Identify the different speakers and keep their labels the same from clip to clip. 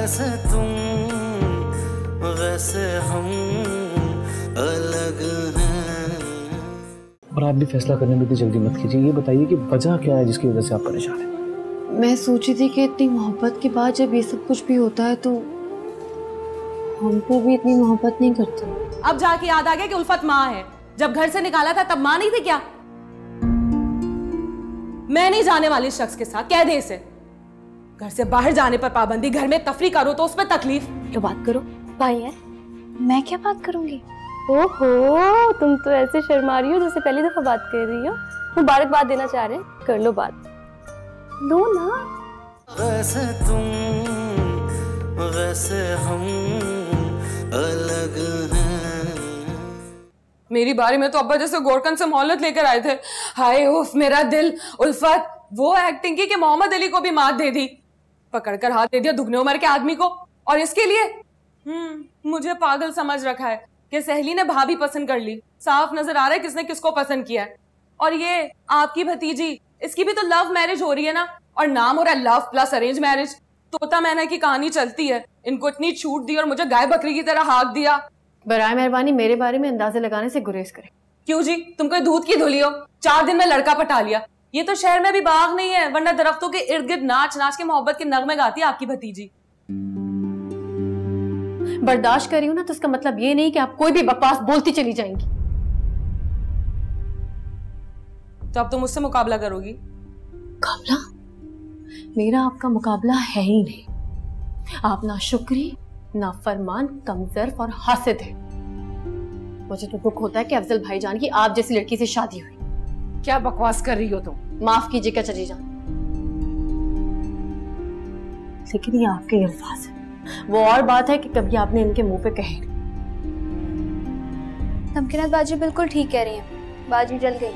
Speaker 1: जैसे तुम वैसे हम अलग हैं।
Speaker 2: और आप भी फैसला करने में इतनी जल्दी मत कीजिए। ये बताइए कि वजह क्या है जिसकी वजह से आप परेशान हैं?
Speaker 3: मैं सोची थी कि इतनी मोहब्बत के बाद जब ये सब कुछ भी होता है तो हम पे भी इतनी मोहब्बत नहीं करते।
Speaker 4: अब जाके याद आ गया कि उल्फत माँ है। जब घर से निकाला था तब माँ नहीं थी क्या? मैं नहीं जाने वाली शख्स के साथ, कह दे इसे। घर से बाहर जाने पर पाबंदी, घर में तफरी करो तो उसमें तकलीफ।
Speaker 3: तो बात करो।
Speaker 5: भाई है, मैं क्या बात करूंगी? ओहो, तुम तो ऐसे शर्मा रही हो जैसे पहली दफा बात कर रही हो। मुबारकबाद देना चाह रहे हैं, कर लो बात, लो ना।
Speaker 1: वैसे तुम वैसे हम अलग हैं।
Speaker 4: मेरी बारी में तो अब्बा जैसे गोरकन से मोहलत लेकर आए थे। हाय उफ मेरा दिल। उल्फत वो एक्टिंग की कि मोहम्मद अली को भी मात दे दी, पकड़कर हाथ दे दिया दुगने उम्र के आदमी को। और इसके लिए मुझे पागल समझ रखा है कि सहेली ने भाभी पसंद कर ली। साफ नजर आ रहा है किसने किसको पसंद किया है। और ये आपकी भतीजी, इसकी भी तो लव मैरिज हो रही है ना, और नाम हो रहा है लव प्लस अरेंज मैरिज। तोता मैना की कहानी चलती है। इनको इतनी छूट दी और मुझे गाय बकरी की तरह हाँक दिया।
Speaker 3: बराए मेहरबानी मेरे बारे में अंदाजे लगाने से गुरेज करें।
Speaker 4: क्यों जी, तुम कोई दूध की धुली हो? 4 दिन में लड़का पटा लिया। ये तो शहर में भी बाग नहीं है, वरना दरख्तों के इर्द गिर्द नाच नाच के मोहब्बत के नगमे गाती है आपकी भतीजी।
Speaker 3: बर्दाश्त कर रही हूँ ना, तो इसका मतलब ये नहीं कि आप कोई भी बकवास बोलती चली जाएंगी।
Speaker 4: तो अब तुम मुझसे मुकाबला करोगी?
Speaker 3: मुकाबला? मेरा आपका मुकाबला है ही नहीं। आप ना शुक्री, ना फरमान, कमजोर और हासिद है। मुझे तो दुख होता है कि अफजल भाईजान की आप जैसी लड़की से शादी हुई।
Speaker 4: क्या बकवास कर रही हो तुम?
Speaker 3: माफ कीजिएगा चची जान, लेकिन ये आपके अल्फाज है। वो और बात है कि कभी आपने इनके मुंह पे कहे।
Speaker 5: तमकीनत बाजी बिल्कुल ठीक कह रही हैं, बाजी जल गई।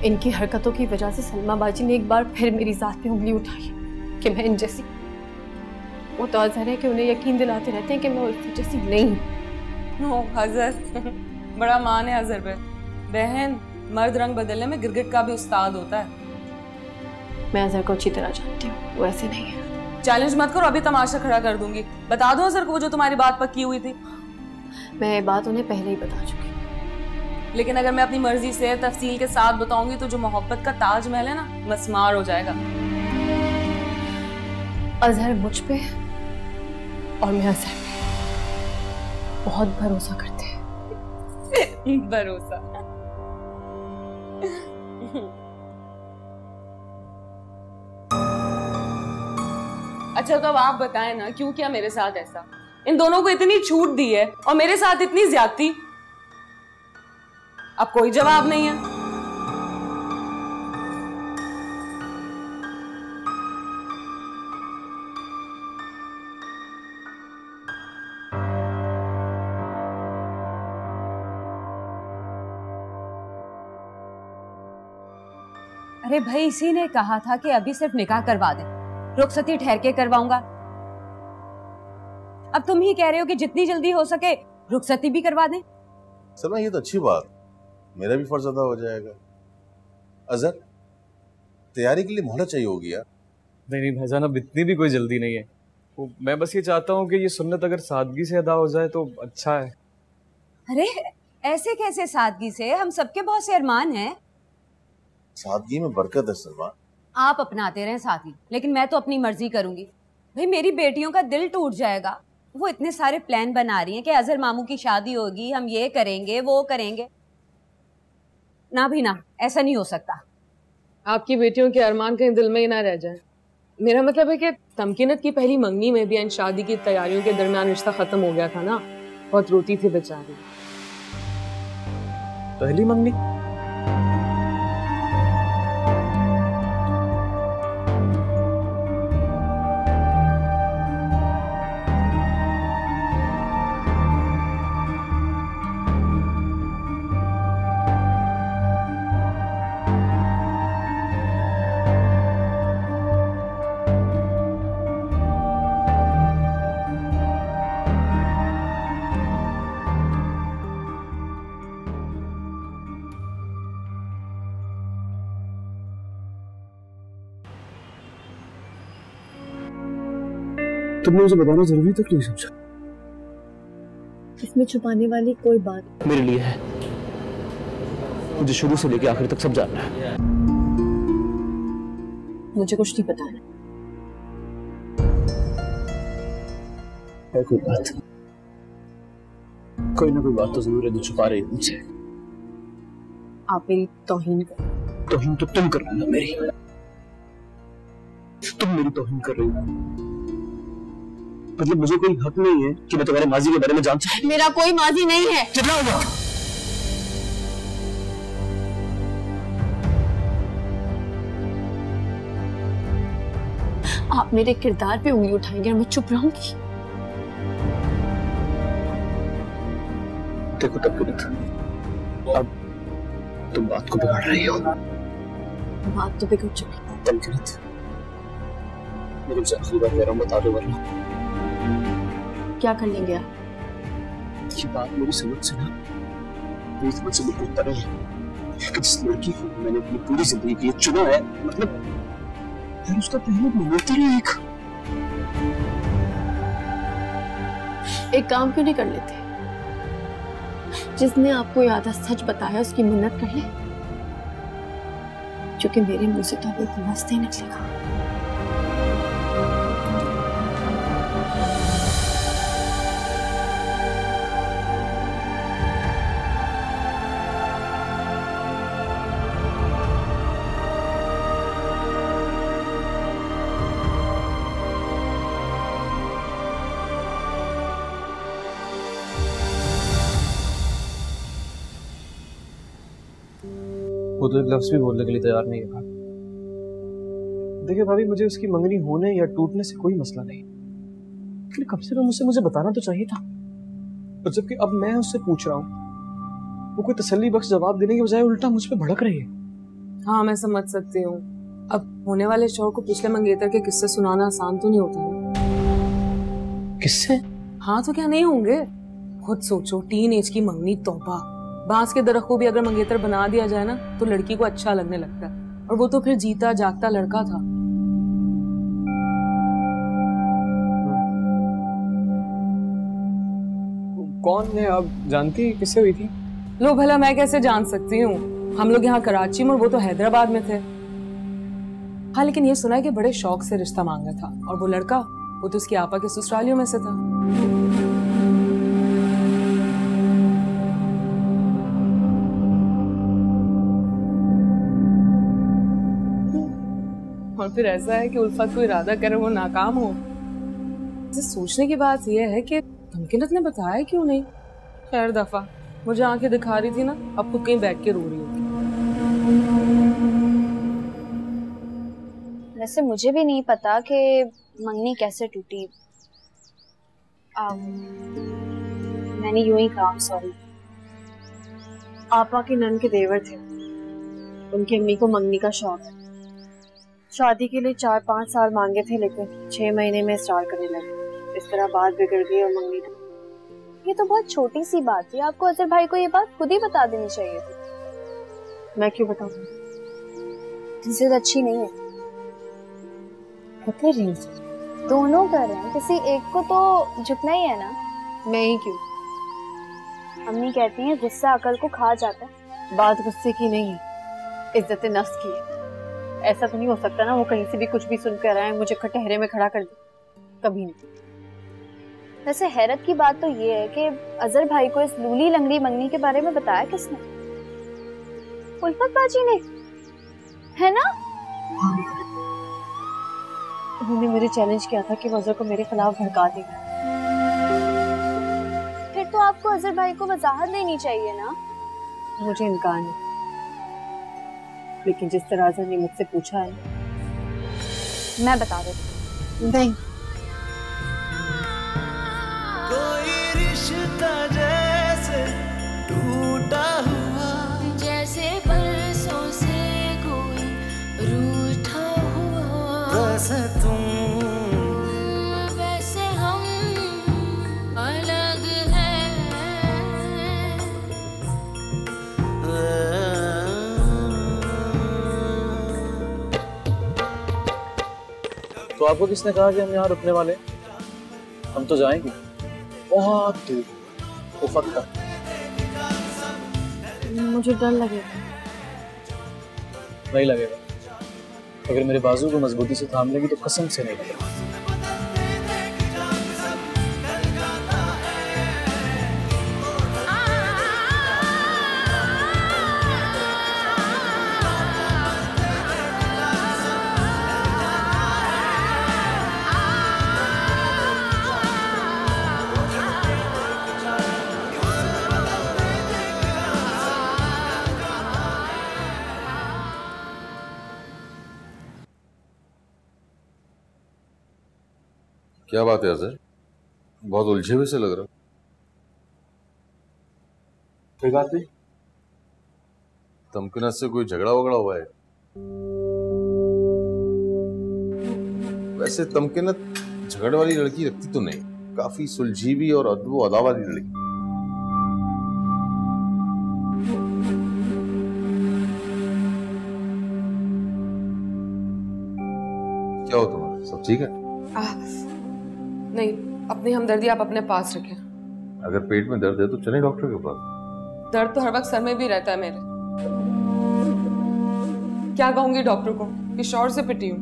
Speaker 3: इनकी हरकतों की वजह से सलमा बाजी ने एक बार फिर मेरी जात पे उंगली उठाई कि मैं इन जैसी। वो तो अजहर है कि उन्हें यकीन दिलाते रहते हैं कि मैं उस जैसी नहीं हूँ।
Speaker 4: हजर बड़ा मान है हजर पे। बहन, मर्द रंग बदलने में गिरगिट का भी उस्ताद होता है।
Speaker 3: मैं अजहर को अच्छी तरह जानती हूँ, वो ऐसे नहीं है।
Speaker 4: चैलेंज मत करो, अभी तमाशा खड़ा कर दूंगी। बता दो अजहर को वो जो तुम्हारी बात पक्की हुई थी।
Speaker 3: मैं ये बात उन्हें पहले ही बता चुकी।
Speaker 4: लेकिन अगर मैं अपनी मर्जी से तफसील के साथ बताऊंगी तो जो मोहब्बत का ताजमहल है ना, मस्मार हो जाएगा।
Speaker 3: अजहर मुझ पे और मैं अजहर पे बहुत भरोसा करते हैं।
Speaker 4: भरोसा। अच्छा तो अब आप बताएं ना, क्यों किया मेरे साथ ऐसा? इन दोनों को इतनी छूट दी है और मेरे साथ इतनी ज्यादती। अब कोई जवाब नहीं है।
Speaker 6: अरे भाई, इसी ने कहा था कि अभी सिर्फ निकाह करवा दे, रुखसती ठहर के करवाऊंगा। अब तुम ही कह रहे हो कि जितनी जल्दी हो सके रुखसती भी करवा दें।
Speaker 7: सलमा ये तो अच्छी बात, मेरा भी फर्ज अदा हो जाएगा। अजहर, तैयारी के लिए मोहलत चाहिए होगी यार।
Speaker 2: नहीं भाईजान, अब इतनी भी कोई जल्दी नहीं है। मैं बस ये चाहता हूँ कि ये सुन्नत अगर सादगी से अदा हो जाए तो अच्छा है।
Speaker 6: अरे ऐसे कैसे सादगी से? हम सबके बहुत से अरमान हैं।
Speaker 7: सादगी में बरकत है सलमा।
Speaker 6: आप अपनाते रहें सादगी, लेकिन मैं तो अपनी मर्जी करूंगी। भाई मेरी बेटियों का दिल टूट जाएगा। वो इतने सारे प्लान बना रही हैं कि अजहर मामू की शादी होगी, हम ये करेंगे वो करेंगे। ना भी ना, ऐसा नहीं हो सकता।
Speaker 4: आपकी बेटियों के अरमान कहीं दिल में ही ना रह जाए। मेरा मतलब है कि तमकीनत की पहली मंगनी में भी इन शादी की तैयारियों के दरमियान रिश्ता खत्म हो गया था ना। बहुत रोती थी बेचारी।
Speaker 2: पहली मंगनी?
Speaker 8: तुमने मुझे बताना जरूरी तक नहीं समझा।
Speaker 3: इसमें छुपाने वाली कोई बात
Speaker 8: मेरे लिए है, मुझे शुरू से लेके आखिर तक सब जानना है।
Speaker 3: मुझे कुछ नहीं बताना।
Speaker 8: है कोई बात, कोई ना कोई बात तो जरूर है जो छुपा रही है मुझसे।
Speaker 3: आप मेरी तौहीन कर,
Speaker 8: तौहीन तो तुम कर रही हो मेरी, तुम मेरी तौहीन कर रही हो। मतलब मुझे कोई हक नहीं है कि मैं तुम्हारे माजी के बारे में जान सकूं।
Speaker 3: मेरा कोई माजी नहीं है।
Speaker 8: चिल्लाओ मत।
Speaker 3: आप मेरे किरदार पे उंगली उठाएंगे और मैं चुप रहूंगी?
Speaker 8: देखो तबकीरत, अब तुम बात को बिगाड़ रही हो।
Speaker 3: बात तो बिगड़ चुकी है।
Speaker 8: तबकीरत, मेरे से आखिरी बार कह रहा हूं, बता दो वरना
Speaker 3: क्या कर लेंगे आप?
Speaker 8: ये बात मेरी समझ से ना, मेरी समझ से बिल्कुल तरह है कि जिस लड़की को मैंने अपनी पूरी जिंदगी के लिए चुना है, मतलब फिर उसका पहले मिलता रही
Speaker 3: एक काम क्यों नहीं कर लेते? जिसने आपको ये आधा सच बताया उसकी मिन्नत कर ले, क्योंकि मेरे मुंह से तो अब एक लफ्ज़ नहीं निकलेगा।
Speaker 2: वो तो एक लफ्ज़ भी बोलने के लिए तैयार नहीं है। देखिए भाभी, मुझे उसकी मंगनी होने या टूटने से कोई मसला नहीं, लेकिन कम से कम मुझे बताना तो चाहिए था। और जबकि अब मैं उससे पूछ रहा हूँ, वो कोई तसल्ली बख्श जवाब देने के बजाय उल्टा मुझ पे भड़क रही है।
Speaker 4: हाँ, मैं समझ सकती हूँ। अब होने वाले शौहर को पिछले मंगेतर के किस्से सुनाना आसान तो नहीं होता है।
Speaker 2: किससे?
Speaker 4: हाँ तो क्या नहीं होंगे? खुद सोचो, टीन एज की मंगनी, तौबा। बांस के दरख्त को भी अगर मंगेतर बना दिया जाए ना तो लड़की को अच्छा लगने लगता है, और वो तो फिर जीता जागता लड़का था।
Speaker 2: कौन है आप जानती है किससे हुई थी?
Speaker 4: लो भला मैं कैसे जान सकती हूँ, हम लोग यहाँ कराची में और वो तो हैदराबाद में थे। हाँ लेकिन ये सुना है कि बड़े शौक से रिश्ता मांगा था, और वो लड़का वो तो उसकी आपा के ससुरालियों में से था। और फिर ऐसा है कि उल्फत को इरादा करे वो नाकाम हो। सोचने की बात यह है कि तमकीनत ने बताया क्यों नहीं। खैर दफा, मुझे आंखें दिखा रही थी ना, अब तो कहीं बैठ के रो रही होगी।
Speaker 5: वैसे मुझे भी नहीं पता कि मंगनी कैसे टूटी। मैंने यूं ही कहा, सॉरी।
Speaker 3: आपा के नन के देवर थे, उनकी अम्मी को मंगनी का शौक है। शादी के लिए 4-5 साल मांगे थे, लेकिन 6 महीने में स्टार करने लगे। इस तरह बात बिगड़ गई और मंगनी
Speaker 5: ये तो बहुत छोटी सी बात थी, आपको अजहर भाई को ये बात खुद ही बता देनी चाहिए थी।
Speaker 3: मैं क्यों बताऊं?
Speaker 5: जिद अच्छी नहीं है।
Speaker 3: पता नहीं,
Speaker 5: दोनों कर रहे हैं, किसी एक को तो झुकना ही है ना।
Speaker 3: मैं ही क्यों?
Speaker 5: अम्मी कहती हैं गुस्सा अकल को खा जाता है।
Speaker 3: बात गुस्से की नहीं है, इज्जत नफ्स की है। ऐसा तो नहीं हो सकता ना वो कहीं से भी कुछ भी सुन कर आए, मुझे कटहरे में खड़ा कर दे। कभी नहीं।
Speaker 5: वैसे हैरत की बात तो ये है कि अजहर भाई को इस लूली लंगड़ी मंगनी के बारे में बताया किसने? उल्फत बाजी ने, है ना?
Speaker 3: उन्होंने मुझे चैलेंज किया था कि वो अजहर को मेरे खिलाफ भड़का देगा।
Speaker 5: फिर तो आपको अजहर भाई को वजाहत देनी चाहिए ना।
Speaker 3: मुझे इनकार नहीं, लेकिन जिस तरह अजहर ने मुझसे पूछा है,
Speaker 5: मैं बता देती।
Speaker 3: नहीं,
Speaker 1: कोई रिश्ता जैसे टूटा हुआ,
Speaker 9: जैसे बरसों से कोई रूठा हुआ,
Speaker 1: वैसे तुम
Speaker 9: वैसे हम अलग हैं।
Speaker 2: तो आपको किसने कहा कि हम यहाँ रुकने वाले? हम तो जाएंगे बहुत दूर, उफक तक।
Speaker 3: मुझे डर लगेगा।
Speaker 2: नहीं लगेगा, अगर मेरे बाजू को मजबूती से थाम लेगी तो कसम से नहीं लगेगा।
Speaker 7: क्या बात है अजहर, बहुत उलझे हुए से लग रहा।
Speaker 2: कोई बात नहीं।
Speaker 7: तमकीना से कोई झगड़ा वगड़ा हुआ है? वैसे तमकीना झगड़े वाली लड़की लगती तो नहीं, काफी सुलझी हुई और अदबो अदा वाली लड़की। क्या हो तुम्हारा, सब ठीक है?
Speaker 4: नहीं, अपनी हमदर्दी आप अपने पास रखें।
Speaker 7: अगर पेट में दर्द है तो चले डॉक्टर के पास।
Speaker 4: दर्द तो हर वक्त सर में भी रहता है मेरे। क्या कहूंगी डॉक्टर को कि शौर से पिटी हूं।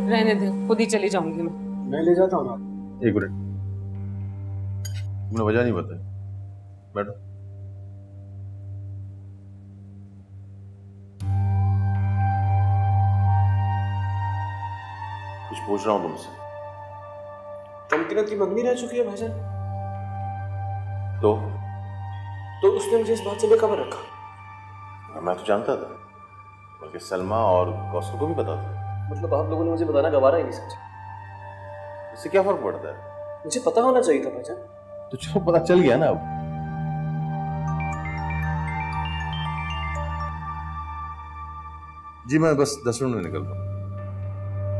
Speaker 4: रहने दे, खुद ही चली जाऊंगी
Speaker 2: मैं ले जाता हूँ ना।
Speaker 7: एक मिनट, तुमने वजह नहीं बताई। बैठो। कुछ पूछ रहा हूं तुमसे।
Speaker 2: तमकीना की मंगनी रह चुकी है भाईजान।
Speaker 7: तो
Speaker 2: उसने मुझे इस बात से बेखबर रखा।
Speaker 7: मैं तो जानता था, बल्कि सलमा और कौसर को भी पता था।
Speaker 2: मतलब आप लोगों ने मुझे बताना गवारा ही नहीं समझा।
Speaker 7: इससे क्या फर्क पड़ता है?
Speaker 2: मुझे पता होना चाहिए था भाईजान।
Speaker 7: तो चलो, पता चल गया ना अब। जी मैं बस 10 मिनट में निकलता हूँ।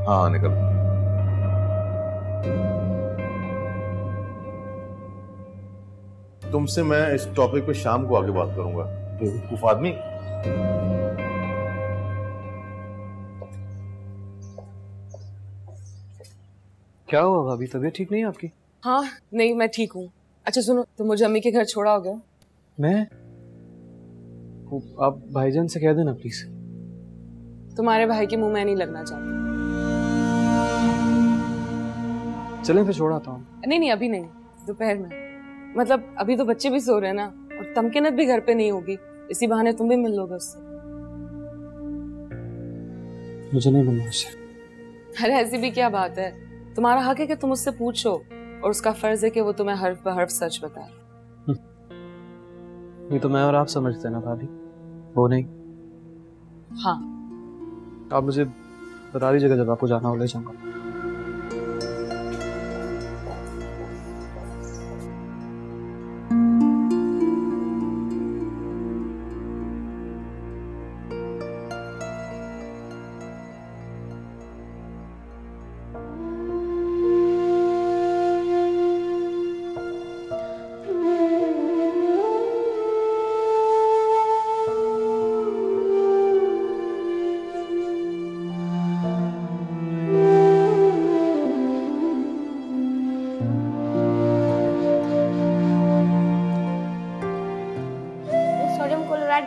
Speaker 7: हाँ निकल। तुमसे मैं इस टॉपिक पे शाम को आगे बात करूंगा। बेवकूफ आदमी।
Speaker 2: क्या हुआ भाभी, तबीयत ठीक नहीं है आपकी?
Speaker 4: हाँ नहीं, मैं ठीक हूँ। अच्छा सुनो, तुम मुझे अम्मी के घर छोड़ा हो गया?
Speaker 2: मैं? आप भाईजान से कह देना प्लीज।
Speaker 4: तुम्हारे भाई के मुंह में नहीं लगना चाहती।
Speaker 2: चलें फिर छोड़ आता हूँ।
Speaker 4: नहीं, अभी नहीं, दोपहर में। मतलब अभी तो बच्चे भी सो रहे हैं ना, और तमकीनत भी घर पे नहीं होगी, इसी बहाने तुम भी मिल लोगे उससे।
Speaker 2: मुझे नहीं मिलना उससे।
Speaker 4: अरे ऐसी भी क्या बात है, तुम्हारा हक है कि तुम उससे पूछो, और उसका फर्ज है कि वो तुम्हें हर्फ ब हर्फ सच बताए।
Speaker 2: ये तो मैं और आप समझते हैं ना भाभी, वो नहीं।
Speaker 4: हाँ
Speaker 2: आप मुझे बता दीजिएगा, जब आपको जाना हो ले जाऊंगा।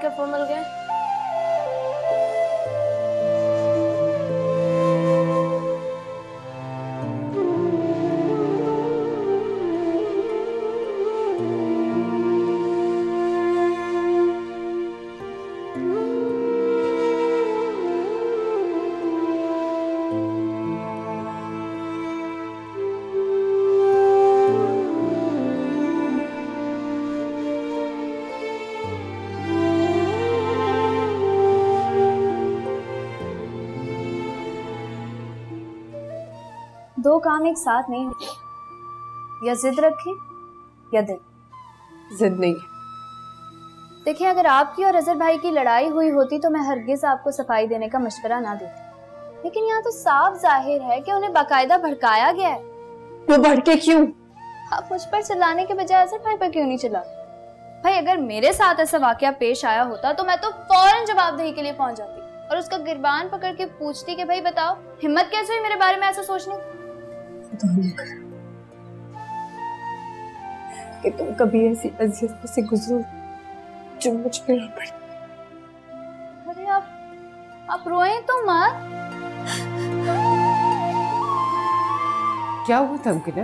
Speaker 5: का फॉर्मल गया। दो काम एक साथ नहीं होते, या जिद रखें या दिल।
Speaker 4: जिद नहीं।
Speaker 5: देखिए, अगर आपकी और अजहर भाई की लड़ाई हुई होती तो मैं हरगिज आपको सफाई देने का मशवरा ना देती, लेकिन यहाँ तो साफ जाहिर है कि उन्हें बाकायदा भड़काया गया है।
Speaker 3: वो भड़के क्यों?
Speaker 5: आप मुझ पर चिल्लाने के बजाय अजहर भाई पर क्यों नहीं चिल्ला? भाई, अगर मेरे साथ ऐसा वाकया पेश आया होता तो मैं तो फौरन जवाबदेही के लिए पहुंच जाती। और उसका गिरबान पकड़ के पूछती कि भाई बताओ हिम्मत कैसे हुई मेरे बारे में ऐसा सोचने
Speaker 3: कि तुम कभी ऐसी अजियत से गुजरो जो मुझ पे आ पड़ी।
Speaker 5: अरे आप रोएं तो मत।
Speaker 10: क्या हुआ तमकिना,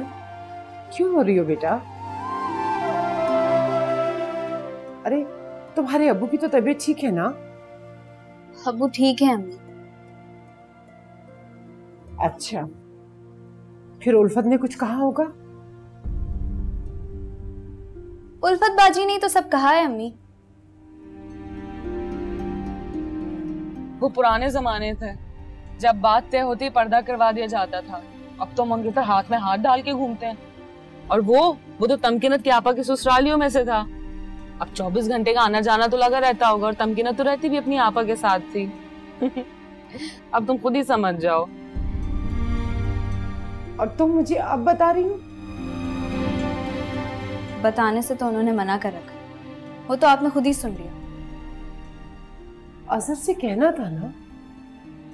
Speaker 10: क्यों हो रही हो बेटा? अरे तुम्हारे अब्बू की तो तबीयत ठीक है ना?
Speaker 5: अब्बू ठीक है अम्मी।
Speaker 10: अच्छा, फिर उल्फत ने कुछ कहा होगा?
Speaker 5: उल्फत बाजी ने तो सब कहा है अम्मी।
Speaker 4: वो पुराने जमाने थे जब बात तय होती पर्दा करवा दिया जाता था। अब तो मंगेतर हाथ में हाथ डाल के घूमते हैं। और वो तो तमकीनत के आपा के ससुरालियों में से था। अब 24 घंटे का आना जाना तो लगा रहता होगा, और तमकीनत तो रहती भी अपनी आपा के साथ थी। अब तुम खुद ही समझ जाओ।
Speaker 10: और तुम मुझे अब बता रही हो?
Speaker 5: बताने से तो उन्होंने मना कर रखा, वो तो आपने खुद ही सुन लिया।
Speaker 10: अजहर से कहना था ना,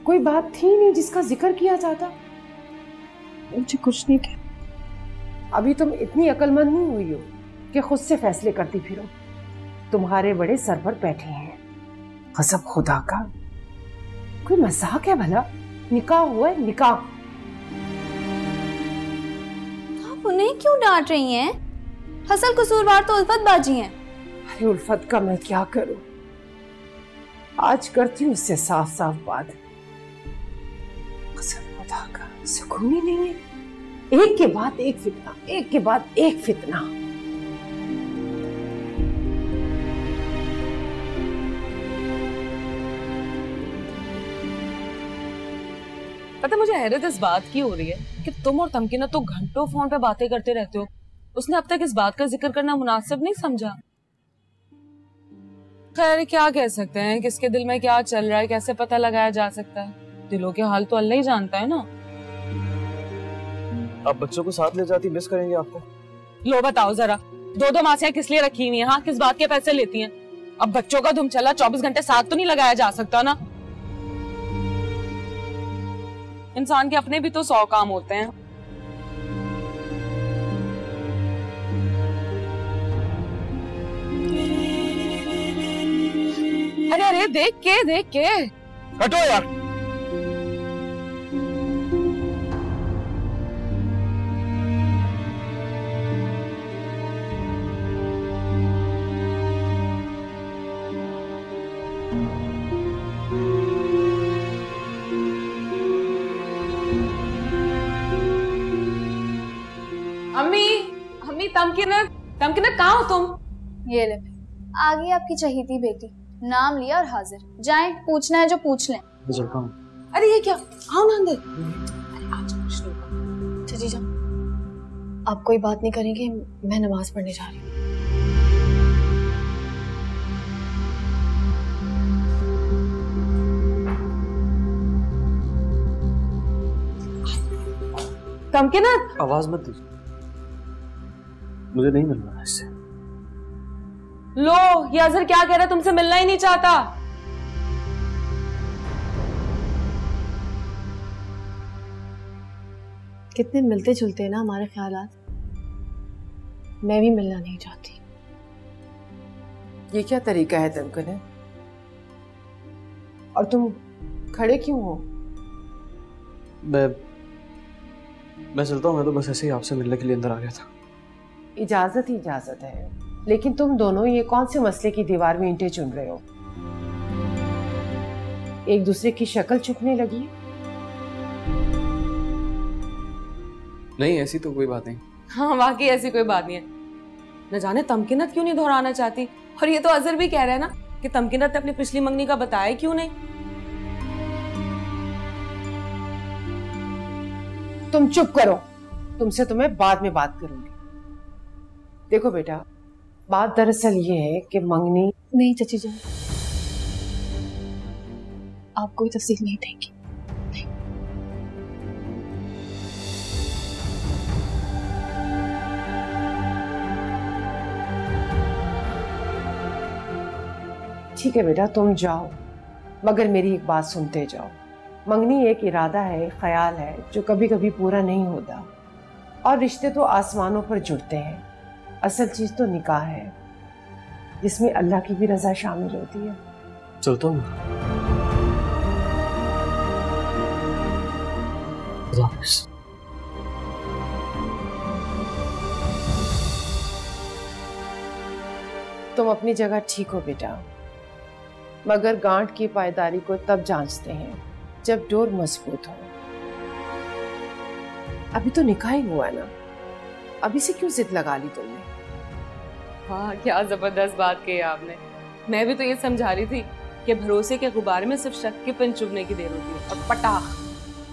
Speaker 10: कोई बात थी नहीं जिसका जिक्र किया जाता।
Speaker 3: मुझे कुछ नहीं कहना।
Speaker 10: अभी तुम इतनी अक्लमंद नहीं हुई हो कि खुद से फैसले करती फिरो। तुम्हारे बड़े सर पर बैठे हैं। कसम खुदा का, कोई मजाक है भला? निकाह हुआ है, निकाह।
Speaker 5: आप उन्हें क्यों डांट रही हैं? असल कसूरवार तो उल्फत बाजी हैं।
Speaker 10: अरे उल्फत का मैं क्या करूं? आज करती हूँ उससे साफ साफ बात। कसम खुदा का, सुकून ही नहीं है। एक के बाद एक फितना, एक के बाद एक फितना।
Speaker 4: पता मुझे हैरत इस बात की हो रही है कि तुम और तमकीना तो घंटों फोन पे बातें करते रहते हो। उसने अब तक इस बात का जिक्र करना मुनासिब नहीं समझा। खैर क्या कह सकते हैं, किसके दिल में क्या चल रहा है कैसे पता लगाया जा सकता है? दिलों के हाल तो अल्लाह ही जानता है ना।
Speaker 2: आप बच्चों को साथ ले जाती, मिस करेंगे आपको।
Speaker 4: लो बताओ जरा, 2-2 मासियां किस लिए रखी हुई हैं? हाँ, किस बात के पैसे लेती हैं? अब बच्चों का धुम चला 24 घंटे साथ तो नहीं लगाया जा सकता ना। इंसान के अपने भी तो 100 काम होते हैं। अरे अरे देख के
Speaker 2: हटो यार।
Speaker 4: अम्मी तमकीनत कहाँ हो तुम?
Speaker 5: ये ले, आ गई आपकी चहीती बेटी। नाम लिया और हाजिर। जाएं, पूछना है जो पूछ लें।
Speaker 2: मैं चलता हूँ।
Speaker 4: अरे ये क्या, आओ ना अंदर।
Speaker 3: जीजा, आप कोई बात नहीं करेंगे? मैं नमाज पढ़ने जा रही हूँ।
Speaker 4: तमकीनत,
Speaker 2: आवाज मत दीजिए, मुझे नहीं मिलना है इससे।
Speaker 4: लो ये अजहर क्या कह रहा है, तुमसे मिलना ही नहीं चाहता।
Speaker 3: कितने मिलते जुलते हैं ना हमारे ख्यालात। मैं भी मिलना नहीं चाहती।
Speaker 10: ये क्या तरीका है तमकिना? और तुम खड़े क्यों हो?
Speaker 2: मैं चलता हूँ। मैं तो बस ऐसे ही आपसे मिलने के लिए अंदर आ गया था।
Speaker 10: इजाजत ही इजाजत है, लेकिन तुम दोनों ये कौन से मसले की दीवार में ईंटें चुन रहे हो? एक दूसरे की शक्ल चुपने लगी?
Speaker 2: नहीं, ऐसी तो कोई बात नहीं।
Speaker 4: हाँ वाकई ऐसी कोई बात नहीं है। न जाने तमकीनत क्यों नहीं दोहराना चाहती। और ये तो अजहर भी कह रहा है ना कि तमकीनत ने अपनी पिछली मंगनी का बताया क्यों नहीं।
Speaker 10: तुम चुप करो, तुमसे तो मैं बाद में बात करूंगी। देखो बेटा, बात दरअसल ये है कि मंगनी।
Speaker 3: नहीं चाची जान, आप कोई तफसील नहीं देंगी।
Speaker 10: ठीक है बेटा, तुम जाओ, मगर मेरी एक बात सुनते जाओ। मंगनी एक इरादा है, एक ख्याल है जो कभी कभी पूरा नहीं होता। और रिश्ते तो आसमानों पर जुड़ते हैं। असल चीज तो निकाह है, जिसमें अल्लाह की भी रजा शामिल होती है।
Speaker 2: चलता हूँ।
Speaker 10: तुम अपनी जगह ठीक हो बेटा, मगर गांठ की पायदारी को तब जांचते हैं जब डोर मजबूत हो। अभी तो निकाह ही हुआ है ना, अभी से क्यों जिद लगा ली तुमने?
Speaker 4: हाँ, क्या जबरदस्त बात कही आपने। मैं भी तो ये समझा रही थी कि भरोसे के गुब्बारे में सिर्फ शक के पिन चुभने की देर होती है और पटाख।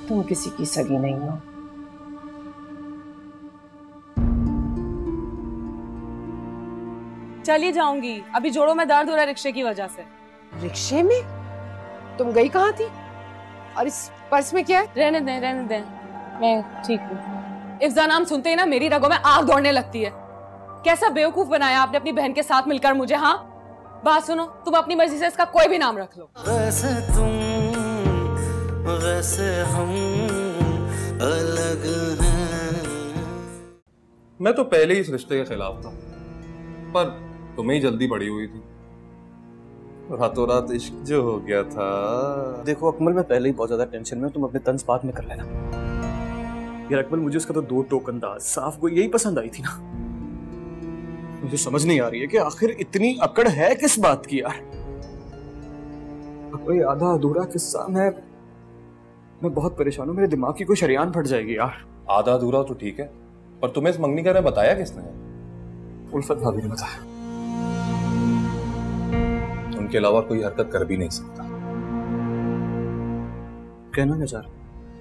Speaker 10: तुम किसी की सगी नहीं हो।
Speaker 4: चली जाऊंगी, अभी जोड़ों में दर्द हो रहा है रिक्शे की वजह से।
Speaker 10: रिक्शे में? तुम गई कहाँ थी? और इस पर्स में क्या है?
Speaker 4: रहने दें, मैं ठीक हूँ। इफ्जा नाम सुनते ही ना मेरी रगों में आग दौड़ने लगती है। कैसा बेवकूफ बनाया आपने अपनी बहन के साथ मिलकर मुझे। हाँ, बात सुनो, तुम अपनी मर्जी से इसका कोई भी नाम रख लो।
Speaker 1: वैसे तुम वैसे हम अलग हैं।
Speaker 11: मैं तो पहले ही इस रिश्ते के खिलाफ था, पर तुम्हें ही जल्दी पड़ी हुई थी। रातों रात इश्क जो हो गया था।
Speaker 2: देखो अकमल, मैं पहले ही बहुत ज्यादा टेंशन में, तुम अपने तंज बात में कर लेना। यार अकमल, मुझे उसका तो दो टोक अंदाज साफ को यही पसंद आई थी ना। मुझे समझ नहीं आ रही है कि आखिर इतनी अकड़ है किस बात की यार। कोई आधा अधूरा किस्सा। मैं बहुत परेशान हूँ, मेरे दिमाग की कोई शरियान फट जाएगी यार।
Speaker 11: आधा अधूरा तो ठीक है, पर तुम्हें इस मंगनी का बताया किसने?
Speaker 2: उल्फत भाभी ने बताया।
Speaker 11: उनके अलावा कोई हरकत कर भी नहीं सकता।
Speaker 2: कहना क्या चाह रहा?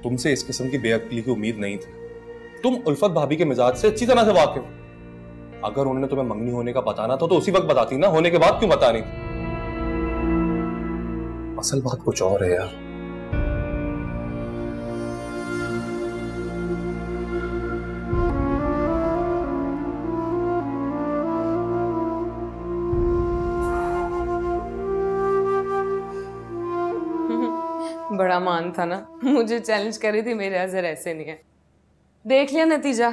Speaker 11: तुमसे इस किस्म की बेअक्ली की उम्मीद नहीं थी। तुम उल्फत भाभी के मिजाज से अच्छी तरह से वाकिफ। अगर उन्होंने तुम्हें मंगनी होने का बताना था तो उसी वक्त बताती ना, होने के बाद क्यों बतानी? असल बात कुछ और है यार।
Speaker 4: बड़ा मान था ना, मुझे चैलेंज कर रही थी। मेरे अजर ऐसे नहीं है। देख लिया नतीजा।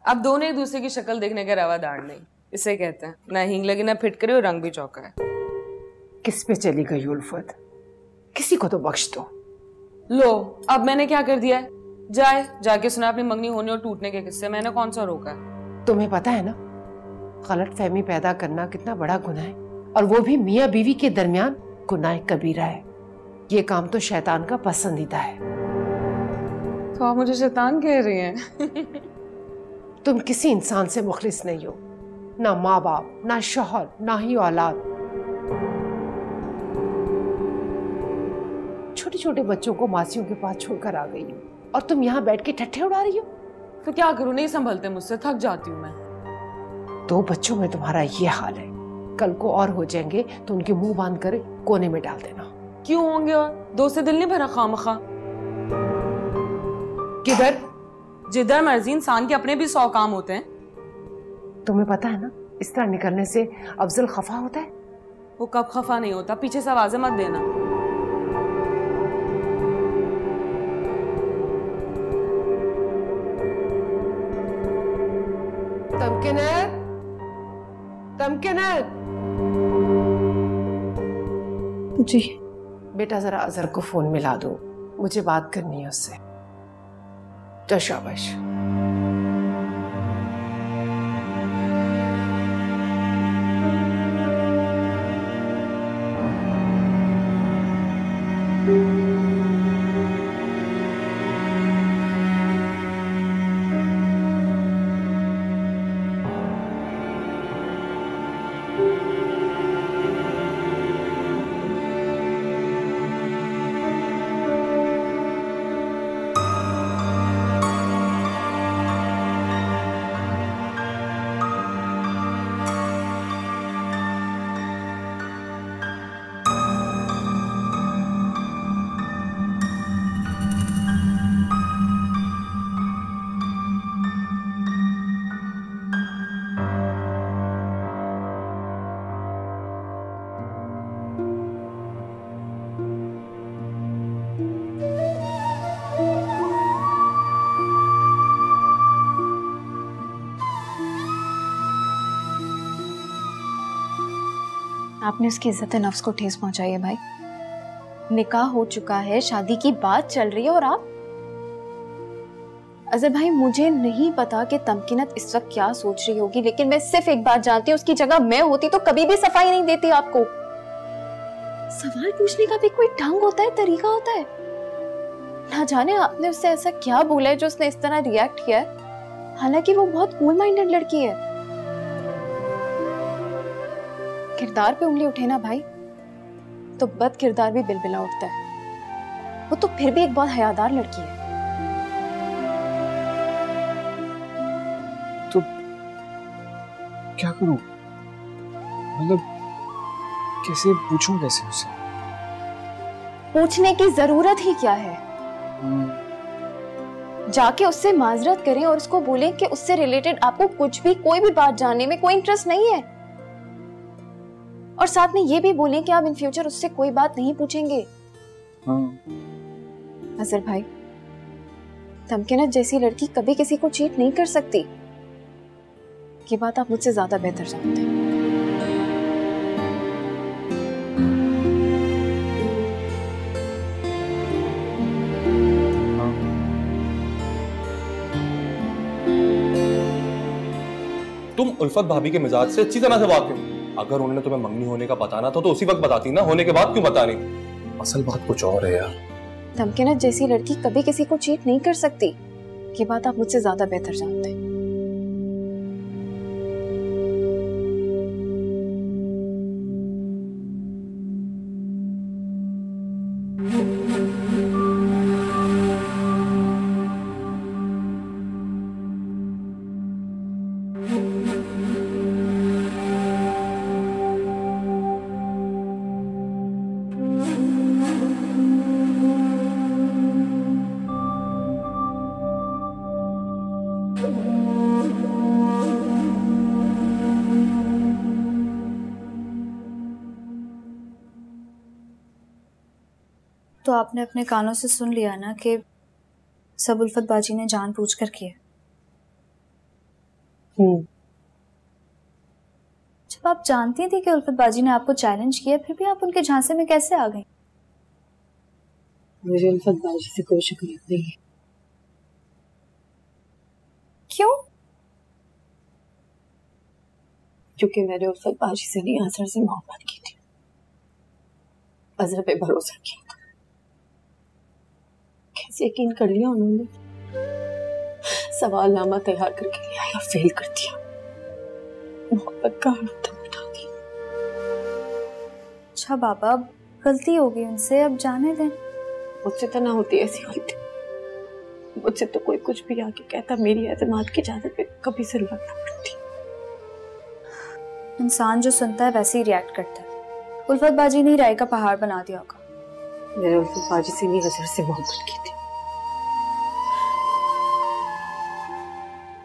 Speaker 4: अब दोनों एक दूसरे की शक्ल देखने का रवादार नहीं, इसे कहते हैं ना हींग लगी ना फिटकरी और रंग भी चौका है।
Speaker 10: किस पे चली गई उल्फत? किसी को तो बख्श दो।
Speaker 4: लो, अब मैंने क्या कर दिया है? जाके सुना अपनी मंगनी होने और टूटने के किस्से। मैंने कौन सा रोका है?
Speaker 10: तुम्हें पता है ना, गलत फहमी पैदा करना कितना बड़ा गुनाह है, और वो भी मियाँ बीवी के दरमियान गुनाह कबीरा है। ये काम तो शैतान का पसंदीदा है।
Speaker 4: तो आप मुझे शैतान कह रही हैं?
Speaker 10: तुम किसी इंसान से मुखलिस नहीं हो, ना माँ बाप, ना शौहर, ना ही औलाद। छोटे छोटे बच्चों को मासियों के पास छोड़कर आ गई हो, और तुम यहाँ बैठ के ठट्ठे उड़ा रही हो।
Speaker 4: तो क्या करूं, नहीं संभलते मुझसे, थक जाती हूँ मैं।
Speaker 10: 2 बच्चों में तुम्हारा ये हाल है, कल को और हो जाएंगे तो उनके मुंह बांध कर कोने में डाल देना।
Speaker 4: क्यों होंगे? और 2 से दिल नहीं भरा खामखा।
Speaker 10: किधर?
Speaker 4: जिधर मर्जी। इंसान के अपने भी 100 काम होते हैं।
Speaker 10: तुम्हें पता है ना, इस तरह निकलने से अफजल खफा होता है।
Speaker 4: वो कब खफा नहीं होता? पीछे से आवाजें मत देना।
Speaker 10: तमकिनत
Speaker 3: जी
Speaker 10: बेटा, जरा अजहर को फोन मिला दो, मुझे बात करनी है उससे। तो शाबाश।
Speaker 5: आपने उसकी इज्जत नफ्स को ठेस पहुंचाई है भाई। निकाह हो चुका है, शादी की बात चल रही है और आप। अजहर भाई मुझे नहीं पता कि तमकीनत इस वक्त क्या सोच रही होगी, लेकिन मैं सिर्फ एक बात जानती हूँ, उसकी जगह मैं होती तो कभी भी सफाई नहीं देती आपको। सवाल पूछने का भी कोई ढंग होता है, तरीका होता है। ना जाने आपने उससे ऐसा क्या बोला है जो उसने इस तरह रिएक्ट किया है, हालांकि वो बहुत कूल माइंडेड लड़की है। किरदार पे उंगली उठे ना भाई तो बद किरदार भी बिलबिला उठता है। वो तो फिर भी एक बहुत हयादार लड़की है।
Speaker 2: तो क्या करूं? मतलब कैसे पूछूं, कैसे उसे?
Speaker 5: पूछने की जरूरत ही क्या है? जाके उससे माजरत करें और उसको बोलें कि उससे रिलेटेड आपको कुछ भी, कोई भी बात जानने में कोई इंटरेस्ट नहीं है, और साथ में ये भी बोलें कि आप इन फ्यूचर उससे कोई बात नहीं पूछेंगे। अजहर भाई, तमकीनत जैसी लड़की कभी किसी को चीट नहीं कर सकती। ये बात आप मुझसे ज्यादा बेहतर जानते हैं।
Speaker 11: तुम उल्फत भाभी के मिजाज से अच्छी तरह से वाकिफ हो। अगर उन्होंने तुम्हें मंगनी होने का बताना था तो उसी वक्त बताती ना, होने के बाद क्यों बतानी?
Speaker 8: असल बात कुछ और है यार।
Speaker 5: तमकीनत जैसी लड़की कभी किसी को चीट नहीं कर सकती। ये बात आप मुझसे ज्यादा बेहतर जानते हैं।
Speaker 12: तो आपने अपने कानों से सुन लिया ना कि सब उल्फत बाजी ने जानबूझकर किया। जब आप जानती थी कि उल्फत बाजी ने आपको चैलेंज किया, फिर भी आप उनके झांसे में कैसे आ गई?
Speaker 10: मुझे उल्फत बाजी से कोई शिकायत नहीं है।
Speaker 12: क्यों?
Speaker 10: क्योंकि मैंने उल्फत बाजी से नहीं, अजहर से मोहब्बत की थी। अजहर पे भरोसा किया था। कैसे यकीन कर लिया उन्होंने? सवालनामा तैयार करके लिया या फेल कर दिया। मोहब्बत का तक उठा दी।
Speaker 12: अच्छा बाबा, अब गलती हो गई उनसे, अब जाने दें।
Speaker 10: मुझसे तो ना होती ऐसी गलती। मुझसे तो कोई कुछ भी आके कहता, मेरी एतमाद की इजाजत पे कभी सिर लगना पड़ती।
Speaker 12: इंसान जो सुनता है वैसे ही रिएक्ट करता है। उल्फत बाजी ने राय का पहाड़ बना दिया होगा।
Speaker 10: मैंने उल्फत बाजी से नहीं, अजहर से मोहब्बत की थी।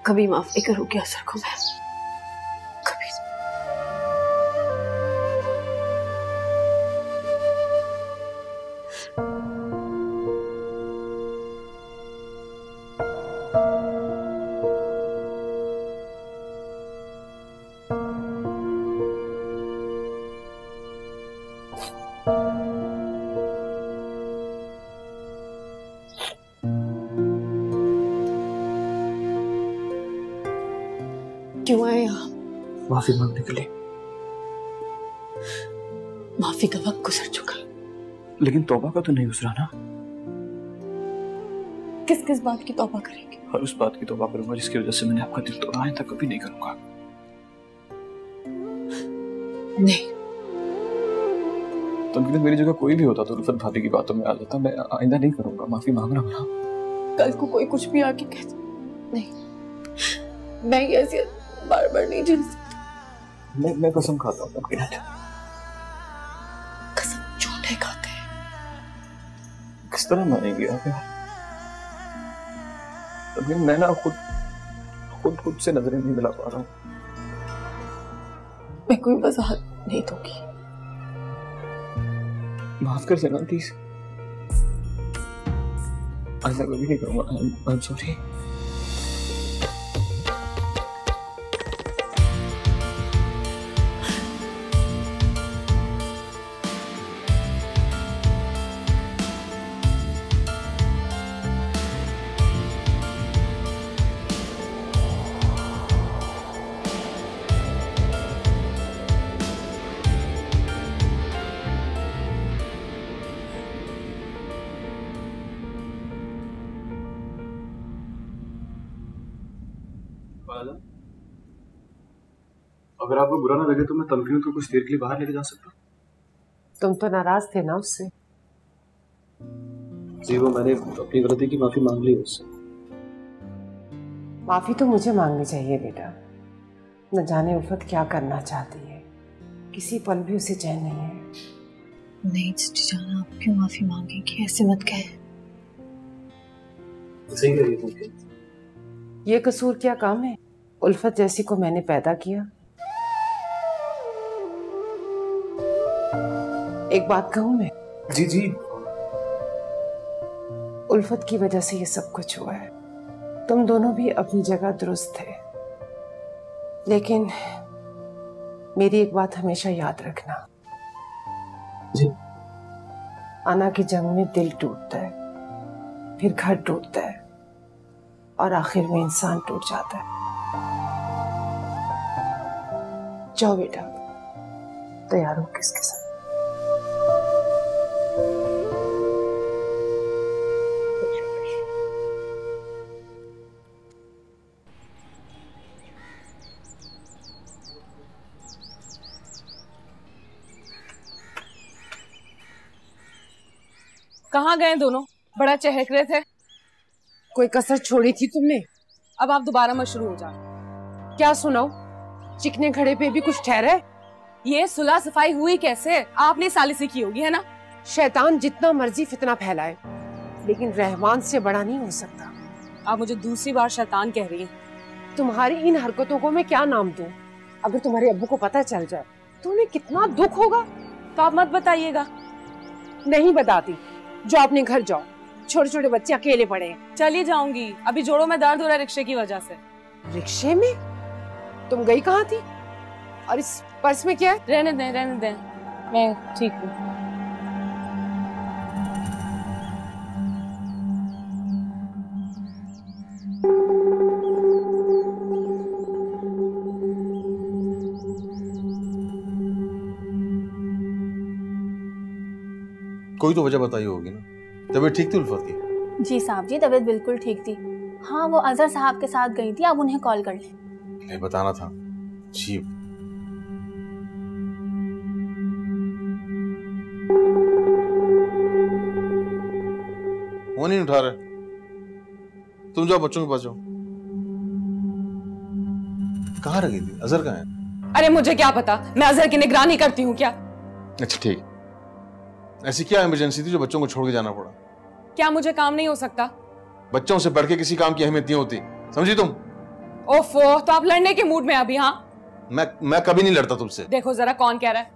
Speaker 10: कभी माफ नहीं करूंगी अजहर को मैं, कभी। क्यों आए यहाँ?
Speaker 2: माफी मांगने के लिए।
Speaker 10: माफी का वक्त गुजर चुका,
Speaker 2: लेकिन तौबा का तो नहीं गुजरा ना।
Speaker 10: किस किस बात की तौबा करेंगे?
Speaker 2: हर उस बात की तौबा करूंगा जिसकी वजह से मैंने आपका दिल तोड़ा। आइंदा कभी नहीं करूंगा।
Speaker 10: नहीं,
Speaker 2: तो मेरी जगह कोई भी होता तो उल्फत भाभी की बातों में आ जाता। मैं आइंदा नहीं करूंगा। माफी मांग रहा हूं ना।
Speaker 10: कल को कोई कुछ भी आके कहता, नहीं, मैं ये ऐसी बार बार नहीं झेल सकती।
Speaker 2: मैं कसम खाता हूँ।
Speaker 10: कसम झूठे खाते हैं।
Speaker 2: किस तरह मानेंगे आप यार? तभी मैं ना खुद से नजरें नहीं मिला पा रहा हूँ।
Speaker 10: मैं कोई वजाहत नहीं दूंगी।
Speaker 2: माफ कर देना प्लीज। ऐसा कभी नहीं करूंगा। I am sorry. अगर आपको बुरा ना लगे तो मैं तमकीन को कुछ देर के लिए बाहर लेके जा सकता हूँ।
Speaker 10: तुम तो नाराज थे ना उससे?
Speaker 2: जी वो मैंने अपनी गलती की माफी मांग ली उससे।
Speaker 10: माफी तो मुझे मांगनी चाहिए बेटा। न जाने उल्फत क्या करना चाहती है, किसी पल भी उसे चैन नहीं है।
Speaker 12: नहीं जीजी जान, आप क्यों माफी मांगेंगी? ऐसे मत कहे।
Speaker 2: सही कह रही है।
Speaker 10: ये कसूर क्या काम है? उल्फत जैसी को मैंने पैदा किया। एक बात कहूं मैं?
Speaker 2: जी जी।
Speaker 10: उल्फत की वजह से ये सब कुछ हुआ है। तुम दोनों भी अपनी जगह दुरुस्त थे, लेकिन मेरी एक बात हमेशा याद रखना।
Speaker 2: जी।
Speaker 10: आना की जंग में दिल टूटता है, फिर घर टूटता है और आखिर में इंसान टूट जाता है। जाओ बेटा, तैयार हो किसके साथ?
Speaker 4: कहाँ गए दोनों? बड़ा चहक रहे थे।
Speaker 10: कोई कसर छोड़ी थी तुमने?
Speaker 4: अब आप दोबारा मत शुरू हो जाओ।
Speaker 10: क्या सुनाओ? चिकने घड़े पे भी कुछ ठहरा है?
Speaker 4: ये सुलह सफाई हुई कैसे? आपने सालिसी की होगी, है ना?
Speaker 10: शैतान जितना मर्जी फितना फैलाए, लेकिन रहमान से बड़ा नहीं हो सकता।
Speaker 4: आप मुझे दूसरी बार शैतान कह रही हैं।
Speaker 10: तुम्हारी इन हरकतों को मैं क्या नाम दूं? अगर तुम्हारे अब्बू को पता चल जाए तो उन्हें कितना दुख होगा।
Speaker 4: तो आप मत बताइएगा।
Speaker 10: नहीं बताती। जो अपने घर जाओ, छोटे छोटे बच्चे अकेले पड़े हैं।
Speaker 4: चली जाऊंगी, अभी जोड़ों में दर्द हो रहा है रिक्शे की वजह से।
Speaker 10: रिक्शे में? तुम गई कहाँ थी? और इस पर्स में क्या है?
Speaker 4: रहने दें, मैं ठीक हूँ।
Speaker 7: कोई तो वजह बताई होगी ना। तबीयत ठीक थी उल्फत की?
Speaker 12: जी साहब जी, तबीयत बिल्कुल ठीक थी। हाँ, वो अजहर साहब के साथ गई थी, आप उन्हें कॉल कर लें।
Speaker 7: नहीं बताना था। जी वो नहीं उठा रहे। तुम जाओ बच्चों के पास जाओ। कहाँ रह गई थी? अजहर कहाँ है?
Speaker 4: अरे मुझे क्या पता, मैं अजहर की निगरानी करती हूँ क्या?
Speaker 7: अच्छा ठीक। ऐसी क्या इमरजेंसी थी जो बच्चों को छोड़ के जाना पड़ा?
Speaker 4: क्या मुझे काम नहीं हो सकता?
Speaker 7: बच्चों से बढ़ के किसी काम की अहमियत नहीं होती, समझी तुम?
Speaker 4: ओफो, तो आप लड़ने के मूड में अभी? हाँ,
Speaker 7: मैं कभी नहीं लड़ता तुमसे।
Speaker 4: देखो जरा कौन कह रहा है।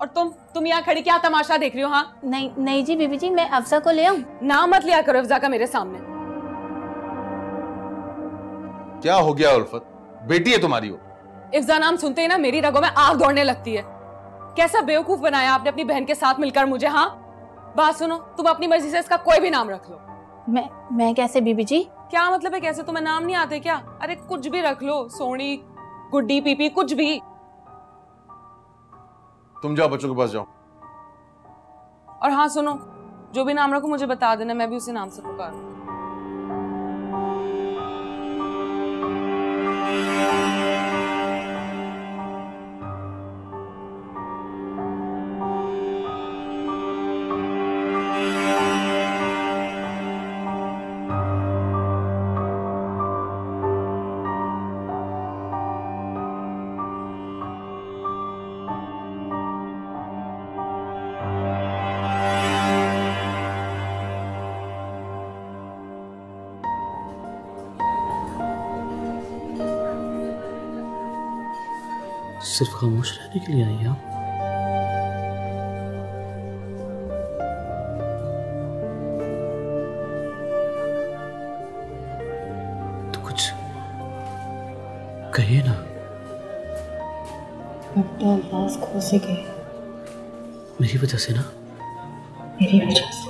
Speaker 4: और तुम यहाँ खड़ी क्या तमाशा देख रही हो? हाँ
Speaker 12: नहीं जी बीबी जी, मैं अफजा को ले आऊं?
Speaker 4: ना मत लिया करो अफजा का मेरे सामने।
Speaker 7: क्या हो गया उल्फत? बेटी है तुम्हारी वो।
Speaker 4: अफजा नाम सुनते ही ना मेरी रगों में आग दौड़ने लगती है। कैसा बेवकूफ बनाया आपने अपनी बहन के साथ मिलकर मुझे। हाँ बात सुनो, तुम अपनी मर्जी से इसका कोई भी नाम रख लो।
Speaker 12: मैं कैसे बीबी जी?
Speaker 4: क्या मतलब है कैसे? तुम्हें नाम नहीं आते क्या? अरे कुछ भी रख लो, सोनी, गुड्डी, पीपी, कुछ भी।
Speaker 7: तुम जाओ बच्चों के पास जाओ।
Speaker 4: और हाँ सुनो, जो भी नाम रखो मुझे बता देना, मैं भी उसी नाम से पुकारूं।
Speaker 13: सिर्फ खामोश रहने के लिए आई आप? तो कुछ कहिए ना।
Speaker 12: अब तो अल्फाज खो से गए।
Speaker 13: मेरी वजह से ना?
Speaker 12: मेरी वजह से।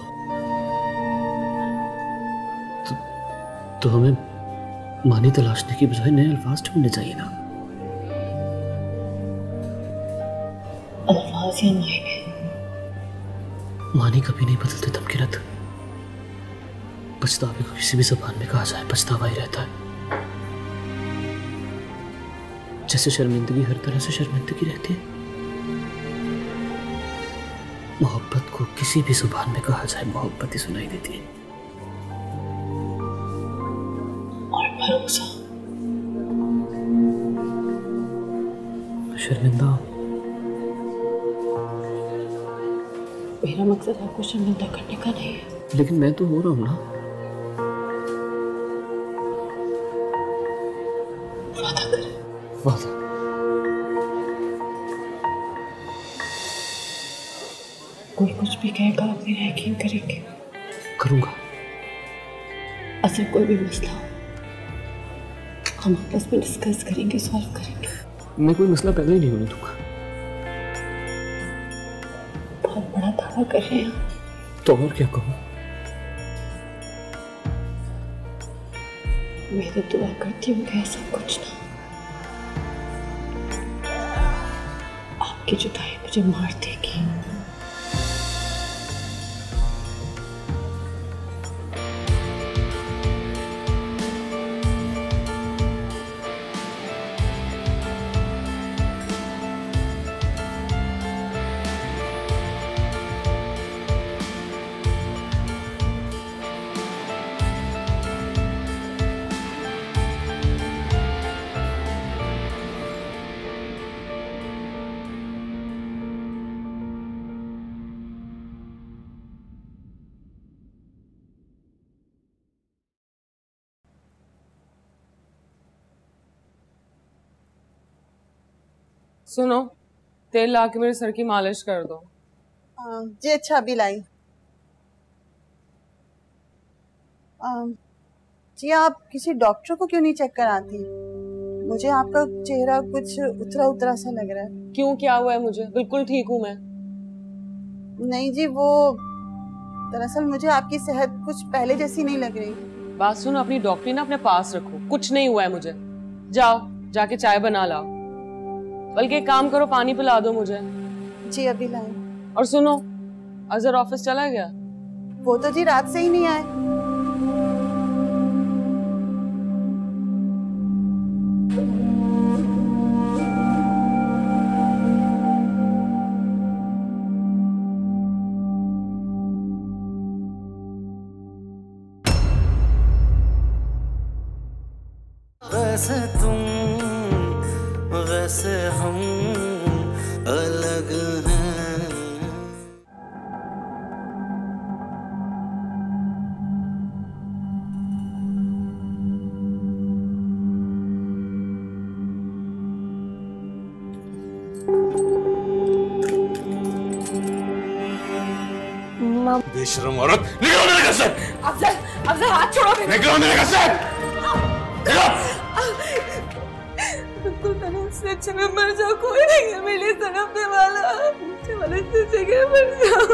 Speaker 13: तो हमें मानी तलाशने की बजाय नए अल्फाज ढूंढने चाहिए ना।
Speaker 12: अल्फाज या मायने?
Speaker 13: मानी कभी नहीं बदलते तमकीनत। पछतावे को किसी भी ज़बान में कहा जाए पछतावा ही रहता है। जैसे शर्मिंदगी हर तरह से शर्मिंदगी रहती है। मोहब्बत को किसी भी जुबान में कहा जाए मोहब्बत ही सुनाई देती है। और भरोसा, शर्मिंदा,
Speaker 3: मेरा मकसद आपको शर्मिंदा करने का नहीं है।
Speaker 13: लेकिन मैं तो हो रहा हूं ना।
Speaker 3: वादा करें।
Speaker 13: वादा।
Speaker 3: कोई कुछ भी कहेगा आप मेरा यकीन करेंगे?
Speaker 13: करूंगा।
Speaker 3: असल कोई भी मसला हो हम आपस में डिस्कस करेंगे, सॉल्व करेंगे।
Speaker 13: मैं कोई मसला पैदा ही नहीं होने दूंगा।
Speaker 3: बहुत बड़ा दावा कर रहे हैं
Speaker 13: तो और क्या कहूं?
Speaker 3: मैं तो दुआ करती हूँ कि ऐसा कुछ ना। आपकी जुदाई मुझे मार देगी।
Speaker 4: सुनो, तेल ला के मेरे सर की मालिश कर दो।
Speaker 14: जी अच्छा, अभी लाई। जी आप किसी डॉक्टर को क्यों नहीं चेक कराती? मुझे आपका चेहरा कुछ उतरा उतरा सा लग रहा है।
Speaker 4: क्यों, क्या हुआ है? मुझे बिल्कुल ठीक हूँ मैं।
Speaker 14: नहीं जी, वो दरअसल मुझे आपकी सेहत कुछ पहले जैसी नहीं लग रही।
Speaker 4: बात सुनो, अपनी डॉक्टरी ना अपने पास रखो। कुछ नहीं हुआ है मुझे। जाओ जाके चाय बना लाओ। बल्कि एक काम करो, पानी पिला दो मुझे।
Speaker 14: जी अभी लाई।
Speaker 4: और सुनो, अजहर ऑफिस चला गया?
Speaker 14: वो तो जी रात से ही नहीं आए।
Speaker 1: वैसे तुम वैसे हम अलग हैं।
Speaker 11: बेशरम औरत, निकलो मेरे घर से।
Speaker 4: अफजल, अफजल हाथ छोड़ो मेरे।
Speaker 11: निकलो मेरे घर से।
Speaker 4: बिल्कुल मैंने उससे अच्छे में मर जाओ, कोई नहीं है मेरे लिए तड़पने वाला। मुझे वाले से जगह मर जाओ।